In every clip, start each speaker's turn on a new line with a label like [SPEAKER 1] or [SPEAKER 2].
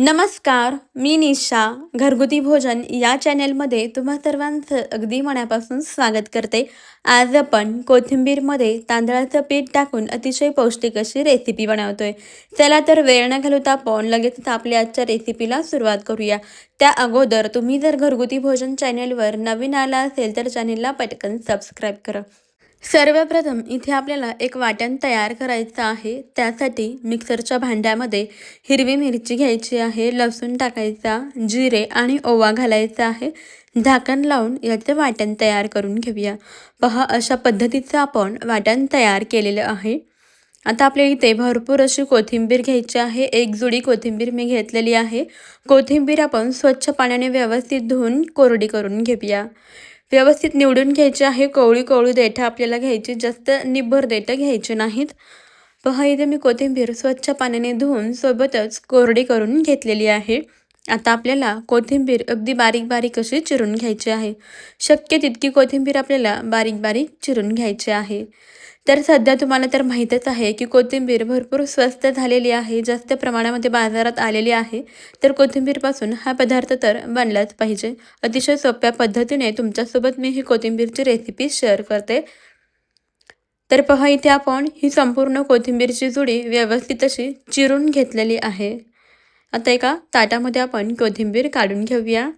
[SPEAKER 1] नमस्कार, मी निशा. घरगुती भोजन या चॅनेलमध्ये तुम्हा सर्वांचं अगदी मनापासून स्वागत करते. आज आपण कोथिंबीरमध्ये तांदळाचं पीठ टाकून अतिशय पौष्टिक अशी रेसिपी बनवतोय. चला तर वेळ न घालवता आपण लगेचच आपल्या आजच्या रेसिपीला सुरुवात करूया. त्या अगोदर तुम्ही जर घरगुती भोजन चॅनेलवर नवीन आला असेल तर चॅनेलला पटकन सबस्क्राईब करा. सर्वप्रथम इथे आपल्याला एक वाटण तयार करायचं आहे. त्यासाठी मिक्सरच्या भांड्यामध्ये हिरवी मिरची घ्यायची आहे, लसूण टाकायचा, जिरे आणि ओवा घालायचा आहे. झाकण लावून याचं वाटण तयार करून घेऊया. पहा, अशा पद्धतीचं आपण वाटण तयार केलेलं आहे. आता आपल्या इथे भरपूर अशी कोथिंबीर घ्यायची आहे. एक जुडी कोथिंबीर मी घेतलेली आहे. कोथिंबीर आपण स्वच्छ पाण्याने व्यवस्थित धुवून कोरडी करून घेऊया. व्यवस्थित निवडून घ्यायची आहे. कोवळी कोवळी देठं आपल्याला घ्यायची, जास्त निब्बर देठं घ्यायची नाहीत. पहा, इथे मी कोथिंबीर स्वच्छ पाण्याने धुवून सोबतच कोरडी करून घेतलेली आहे. आता आपल्याला कोथिंबीर अगदी बारीक बारीक अशी चिरून घ्यायची आहे. शक्य तितकी कोथिंबीर आपल्याला बारीक बारीक चिरून घ्यायची आहे. तर सध्या तुम्हाला तर माहीतच आहे की कोथिंबीर भरपूर स्वस्त झालेली आहे, जास्त प्रमाणामध्ये बाजारात आलेली आहे. तर कोथिंबीरपासून हा पदार्थ तर बनलाच पाहिजे. अतिशय सोप्या पद्धतीने तुमच्यासोबत मी ही कोथिंबीरची रेसिपी शेअर करते. तर पहा, इथे आपण ही संपूर्ण कोथिंबीरची जुडी व्यवस्थित अशी चिरून घेतलेली आहे. आता एका ताटामध्ये आपण कोथिंबीर काढून घेऊया.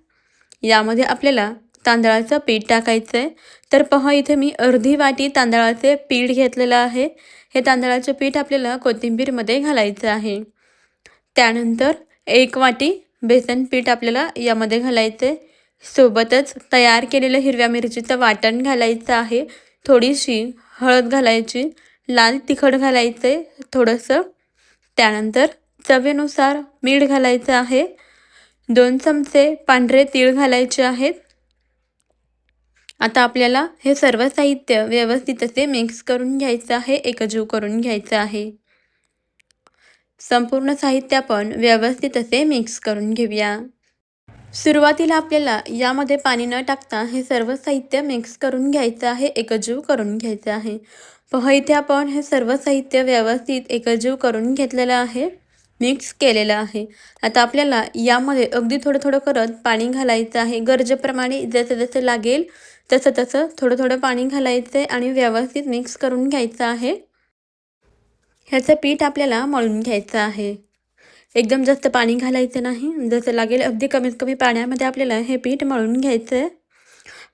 [SPEAKER 1] यामध्ये आपल्याला तांदळाचं पीठ टाकायचं आहे. तर पहा, इथे मी अर्धी वाटी तांदळाचे पीठ घेतलेलं आहे. हे तांदळाचे पीठ आपल्याला कोथिंबीरमध्ये घालायचं आहे. त्यानंतर 1 वाटी बेसन पीठ आपल्याला यामध्ये घालायचं आहे. सोबतच तयार केलेलं हिरव्या मिरचीचं वाटण घालायचं आहे. थोडीशी हळद घालायची, लाल तिखट घालायचं आहे थोडंसं. त्यानंतर चवीनुसार मीठ घालायचं आहे. 2 चमचे पांढरे तीळ घालायचे आहेत. आता आपल्याला हे सर्व साहित्य व्यवस्थित असे मिक्स करून घ्यायचं आहे, एकजीव करून घ्यायचं आहे. संपूर्ण साहित्य आपण व्यवस्थित असे मिक्स करून घेऊया. सुरुवातीला आपल्याला यामध्ये पाणी न टाकता हे सर्व साहित्य मिक्स करून घ्यायचं आहे, एकजीव करून घ्यायचं आहे. पहा, इथे आपण हे सर्व साहित्य व्यवस्थित एकजीव करून घेतलेलं आहे, मिक्स केलेलं आहे. आता आपल्याला यामध्ये अगदी थोडं थोडं करत पाणी घालायचं आहे. गरजेप्रमाणे जसं जसं लागेल तसं तसं थोडं थोडं पाणी घालायचं आहे आणि व्यवस्थित मिक्स करून घ्यायचं आहे. ह्याचं पीठ आपल्याला मळून घ्यायचं आहे. एकदम जास्त पाणी घालायचं नाही, जसं लागेल अगदी कमीत कमी पाण्यामध्ये आपल्याला हे पीठ मळून घ्यायचं आहे.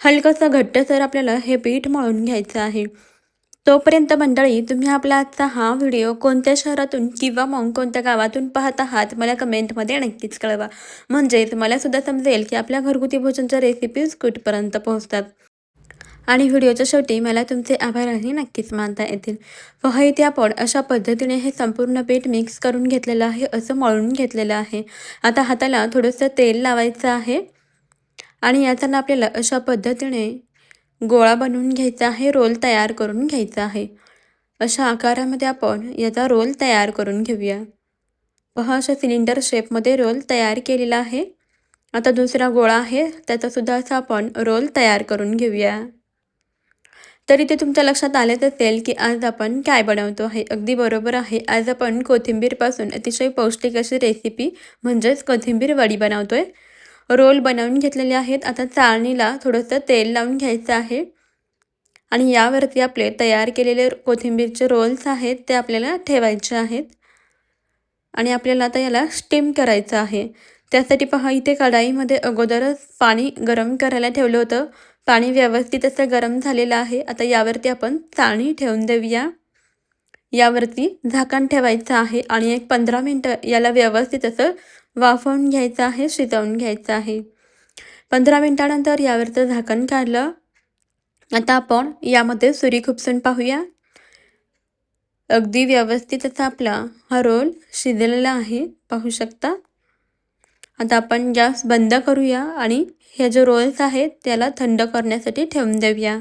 [SPEAKER 1] हलकंसं घट्टसर आपल्याला हे पीठ मळून घ्यायचं आहे. तोपर्यंत मंडळी, तुम्ही आपला आजचा हा व्हिडिओ कोणत्या शहरातून किंवा मग कोणत्या गावातून पाहत आहात मला कमेंटमध्ये नक्कीच कळवा. म्हणजे तुम्हालासुद्धा समजेल की आपल्या घरगुती भोजनच्या रेसिपीज कुठपर्यंत पोहोचतात. आणि व्हिडिओच्या शेवटी मला तुमचे आभारही नक्कीच मानता येतील. पहा, इथे आपण अशा पद्धतीने हे संपूर्ण पीठ मिक्स करून घेतलेलं आहे, असं मळून घेतलेलं आहे. आता हाताला थोडंसं तेल लावायचं आहे आणि याचा आपल्याला अशा पद्धतीने गोळा बनवून घ्यायचा आहे, रोल तयार करून घ्यायचा आहे. अशा आकारामध्ये आपण याचा रोल तयार करून घेऊया. पहा, अशा सिलेंडर शेपमध्ये रोल तयार केलेला आहे. आता दुसरा गोळा आहे, त्याचासुद्धा असा आपण रोल तयार करून घेऊया. तरी ते तुमच्या लक्षात आलेच असेल की आज आपण काय बनवतो आहे. अगदी बरोबर आहे, आज आपण कोथिंबीरपासून अतिशय पौष्टिक अशी रेसिपी म्हणजेच कोथिंबीर वडी बनवतोय. रोल बनवून घेतलेले आहेत. आता चाळणीला थोडंसं तेल लावून घ्यायचं आहे आणि यावरती आपले तयार केलेले कोथिंबीरचे रोल्स आहेत ते आपल्याला ठेवायचे आहेत आणि आपल्याला आता याला स्टीम करायचं आहे. त्यासाठी पहा, इथे कढाईमध्ये अगोदरच पाणी गरम करायला ठेवलं होतं. पाणी व्यवस्थित असं गरम झालेलं आहे. आता यावरती आपण चाळणी ठेवून देऊया. यावरती झाकण ठेवायचं आहे आणि एक 15 मिनटं याला व्यवस्थित असं वाफवून घ्यायचं आहे, शिजवून घ्यायचं आहे. 15 मिनटानंतर यावरचं झाकण काढलं. आता आपण यामध्ये सुरी खुपसून पाहूया. अगदी व्यवस्थित असा आपला हा रोल शिजलेला आहे, पाहू शकता. आता आपण गॅस बंद करूया आणि हे जे रोल्स आहेत त्याला थंड करण्यासाठी ठेवून देऊया.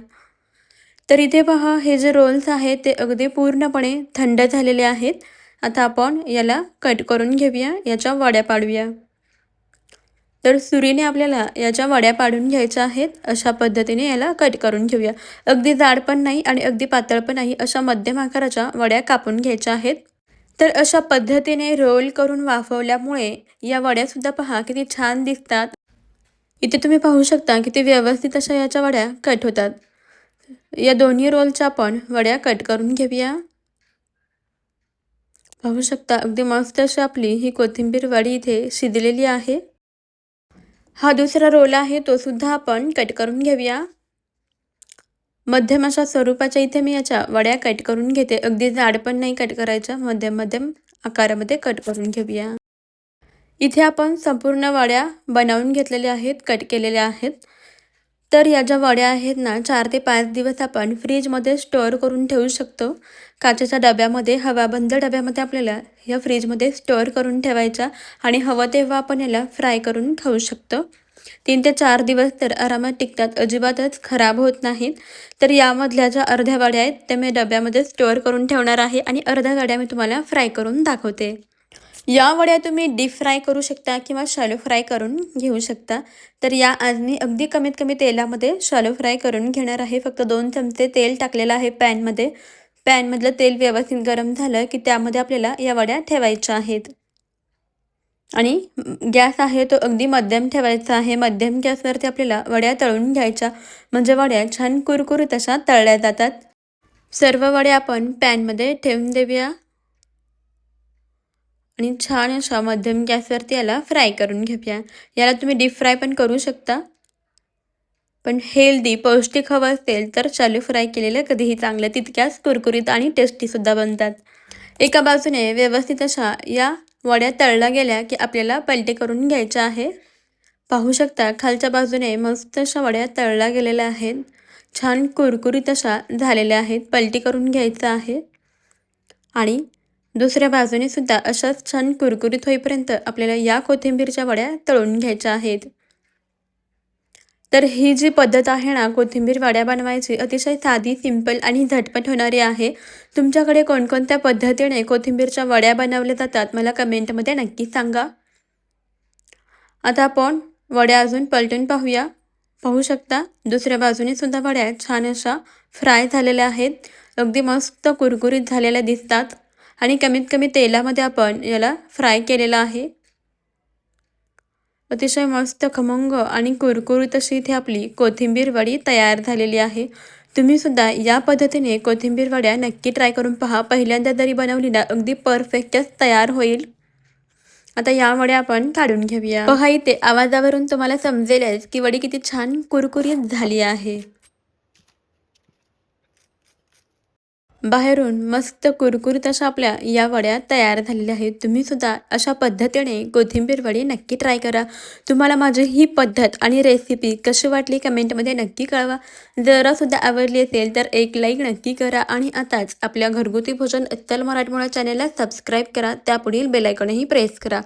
[SPEAKER 1] तर इथे पहा, हे जे रोल्स आहेत ते अगदी पूर्णपणे थंड झालेले आहेत. आता आपण याला कट करून घेऊया, याच्या वड्या पाडूया. तर सुरीने आपल्याला याच्या वड्या पाडून घ्यायच्या आहेत. अशा पद्धतीने याला कट करून घेऊया. अगदी जाड पण नाही आणि अगदी पातळ पण नाही, अशा मध्यम आकाराच्या वड्या कापून घ्यायच्या आहेत. तर अशा पद्धतीने रोल करून वाफवल्यामुळे या वड्यासुद्धा पहा किती छान दिसतात. इथे तुम्ही पाहू शकता किती व्यवस्थित अशा याच्या वड्या कट होतात. या दोन्ही रोलच्या आपण वड्या कट करून घेऊया. पाहू शकता अगदी मस्त अशी आपली ही कोथिंबीर वडी इथे शिजलेली आहे. हा दुसरा रोल आहे तो सुद्धा आपण कट करून घेऊया. मध्यम अशा स्वरूपाच्या इथे मी याच्या वड्या कट करून घेते. अगदी जाड पण नाही कट करायच्या, मध्यम मध्यम आकारामध्ये कट करून घेऊया. इथे आपण संपूर्ण वड्या बनवून घेतलेल्या आहेत, कट केलेल्या आहेत. तर या ज्या वड्या आहेत ना 4 ते 5 दिवस आपण फ्रीजमध्ये स्टोअर करून ठेवू शकतो. काचेच्या डब्यामध्ये, हवाबंद डब्यामध्ये आपल्याला या फ्रीजमध्ये स्टोअर करून ठेवायच्या आणि हवं तेव्हा आपण याला फ्राय करून खाऊ शकतो. 3 ते 4 दिवस तर आरामात टिकतात, अजिबातच खराब होत नाहीत. तर यामधल्या ज्या अर्ध्या वड्या आहेत त्या मी डब्यामध्ये स्टोअर करून ठेवणार आहे आणि अर्ध्या वड्या मी तुम्हाला फ्राय करून दाखवते. या वड्या तुम्ही डीप फ्राय करू शकता किंवा शॅलो फ्राय करून घेऊ शकता. तर या आज मी अगदी कमीत कमी तेलामध्ये शॅलो फ्राय करून घेणार आहे. फक्त 2 चमचे तेल टाकलेलं आहे पॅनमध्ये. पॅनमधलं तेल व्यवस्थित गरम झालं की त्यामध्ये आपल्याला या वड्या ठेवायच्या आहेत. आणि गॅस आहे तो अगदी मध्यम ठेवायचा आहे. मध्यम गॅसवरती आपल्याला वड्या तळून घ्यायच्या, म्हणजे वड्या छान कुरकुरीत अशा तळल्या जातात. सर्व वड्या आपण पॅनमध्ये ठेवून देऊया आणि छान अशा मध्यम गॅसवरती याला फ्राय करून घेऊया. याला तुम्ही डीप फ्राय पण करू शकता, पण हेल्दी पौष्टिक हवं असेल तर शॅलो फ्राय केलेलं कधीही चांगलं. तितक्याच कुरकुरीत आणि टेस्टीसुद्धा बनतात. एका बाजूने व्यवस्थित अशा या वड्या तळल्या गेल्या की आपल्याला पलटे करून घ्यायच्या आहे. पाहू शकता खालच्या बाजूने मस्त अशा वड्या तळल्या गेलेल्या आहेत. छान कुरकुरीत अशा झालेल्या आहेत. पलटी करून घ्यायचं आहे आणि दुसऱ्या बाजूने सुद्धा अशाच छान कुरकुरीत होईपर्यंत आपल्याला या कोथिंबीरच्या वड्या तळून घ्यायच्या आहेत. तर ही जी पद्धत आहे ना कोथिंबीर वड्या बनवायची, अतिशय साधी, सिंपल आणि झटपट होणारी आहे. तुमच्याकडे कोणकोणत्या पद्धतीने कोथिंबीरच्या वड्या बनवल्या जातात मला कमेंटमध्ये नक्की सांगा. आता आपण वड्या अजून पलटून पाहूया. पाहू शकता दुसऱ्या बाजूने सुद्धा वड्या छान अशा फ्राय झालेल्या आहेत. अगदी मस्त कुरकुरीत झालेल्या दिसतात आणि कमीत कमी तेलामध्ये आपण याला फ्राय केलेलं आहे. अतिशय मस्त खमंग आणि कुरकुरीत अशी इथे आपली कोथिंबीर वडी तयार झालेली आहे. तुम्ही सुद्धा या पद्धतीने कोथिंबीर वड्या नक्की ट्राय करून पहा. पहिल्यांदा जरी बनवली ना अगदी परफेक्टच तयार होईल. आता या वड्या आपण काढून घेऊया. पहा इथे आवाजावरून तुम्हाला समजेलच की वडी किती छान कुरकुरीत झाली आहे. बाहेरून मस्त कुरकुरीत अशा आपल्या या वड्या तयार झालेल्या आहेत. तुम्ही सुद्धा अशा पद्धतीने कोथिंबीर वडी नक्की ट्राय करा. तुम्हाला माझी ही पद्धत आणि रेसिपी कशी वाटली कमेंटमध्ये नक्की कळवा. जरासुद्धा आवडली असेल तर एक लाईक नक्की करा आणि आताच आपल्या घरगुती भोजन अस्सल मराठमोळा चॅनेलला सबस्क्राईब करा. त्यापुढील बेलायकॉनही प्रेस करा.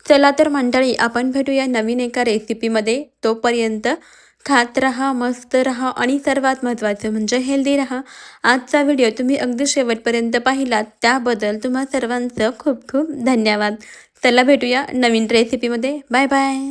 [SPEAKER 1] चला तर मंडळी आपण भेटूया नवीन एका रेसिपीमध्ये. तोपर्यंत खात रहा, मस्त रहा आणि सर्वात महत्त्वाचं म्हणजे हेल्दी रहा. आजचा व्हिडिओ तुम्ही अगदी शेवटपर्यंत पाहिलात त्याबद्दल तुम्हा सर्वांचं खूप खूप धन्यवाद. चला भेटूया नवीन रेसिपीमध्ये. Bye bye.